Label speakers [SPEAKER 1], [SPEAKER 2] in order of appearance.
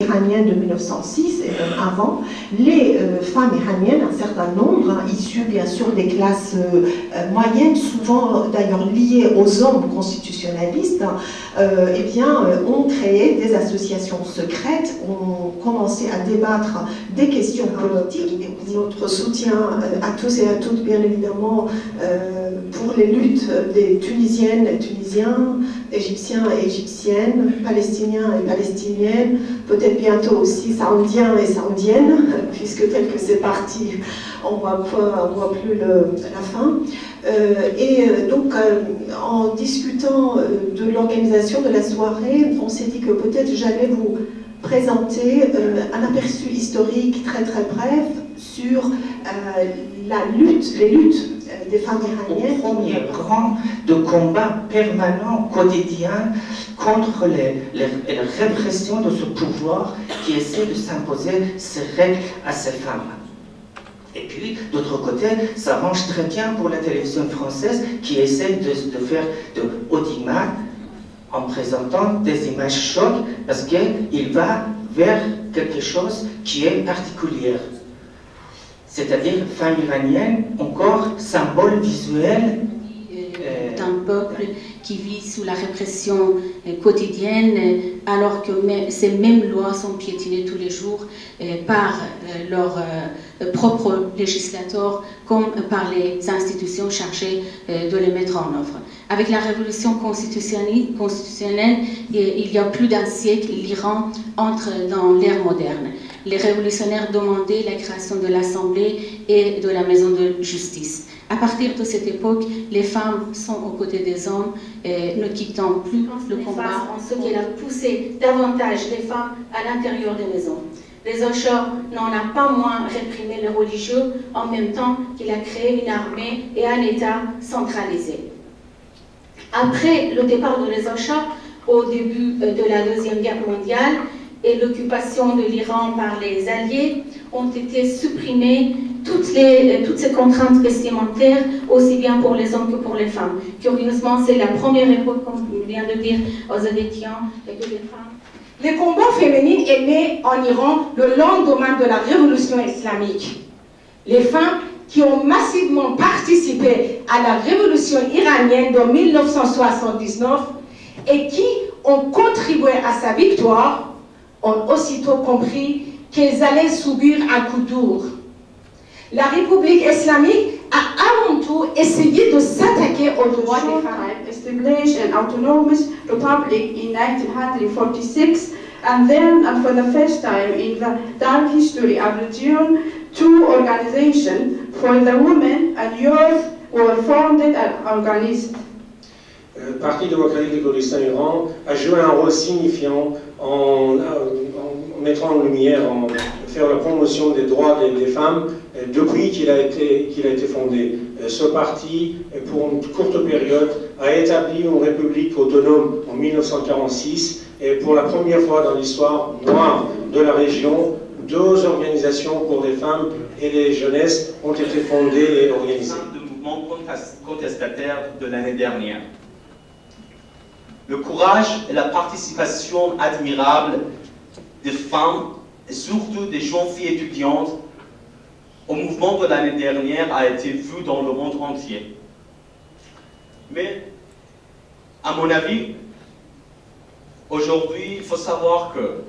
[SPEAKER 1] iranienne de 1906 et même avant, les femmes iraniennes, un certain nombre, issues bien sûr des classes moyennes, souvent d'ailleurs liées aux hommes constitutionnalistes, eh bien, ont créé des associations secrètes, ont commencé à débattre des questions politiques. Et notre soutien à tous et à toutes, bien évidemment, pour les luttes des Tunisiennes et Tunisiens, Égyptiens et Égyptiennes, Palestiniens et Palestiniennes, peut-être bientôt aussi Saoudiens et Saoudiennes, puisque tel que c'est parti, on ne voit plus la fin. Donc, en discutant de l'organisation de la soirée, on s'est dit que peut-être j'allais vous présenter un aperçu historique très très bref sur les luttes des femmes iraniennes.
[SPEAKER 2] Au premier rang de combat permanent, quotidien, contre les répressions de ce pouvoir qui essaie de s'imposer ses règles à ces femmes. Et puis, d'autre côté, ça range très bien pour la télévision française qui essaie de faire de audimat en présentant des images chocs parce qu'il va vers quelque chose qui est particulier. C'est-à-dire, femme iranienne, encore symbole visuel
[SPEAKER 3] d'un peuple qui vit sous la répression quotidienne, alors que ces mêmes lois sont piétinées tous les jours par leurs propres législateurs, comme par les institutions chargées de les mettre en œuvre. Avec la révolution constitutionnelle, il y a plus d'un siècle, l'Iran entre dans l'ère moderne. Les révolutionnaires demandaient la création de l'Assemblée et de la Maison de justice. À partir de cette époque, les femmes sont aux côtés des hommes, ne quittant plus le combat, en ce qui a poussé davantage les femmes à l'intérieur des maisons. Les Ochors n'en a pas moins réprimé les religieux, en même temps qu'il a créé une armée et un État centralisé. Après le départ de les Ochors, au début de la Deuxième Guerre mondiale, et l'occupation de l'Iran par les Alliés, ont été supprimées toutes ces contraintes vestimentaires, aussi bien pour les hommes que pour les femmes. Curieusement, c'est la première époque, comme je viens de dire, aux Azétiens, que les femmes.
[SPEAKER 4] Le combat féminin est né en Iran le lendemain de la révolution islamique. Les femmes qui ont massivement participé à la révolution iranienne de 1979 et qui ont contribué à sa victoire ont aussitôt compris qu'elles allaient subir un coup dur. La République islamique a avant tout essayé de s'attaquer aux droits des femmes.
[SPEAKER 5] Established an autonomous republic in 1946, and then, and for the first time in the dark history of the region, two organizations for the women and youth were founded and organized.
[SPEAKER 6] Le Parti démocratique du Kurdistan-Iran a joué un rôle signifiant en mettant en lumière, en faire la promotion des droits des femmes depuis qu'il a été fondé. Ce parti, pour une courte période, a établi une république autonome en 1946 et pour la première fois dans l'histoire noire de la région, deux organisations pour les femmes et les jeunesses ont été fondées et organisées.
[SPEAKER 7] Le mouvement contestataire de l'année dernière. Le courage et la participation admirable des femmes et surtout des jeunes filles étudiantes au mouvement de l'année dernière a été vu dans le monde entier. Mais, à mon avis, aujourd'hui, il faut savoir que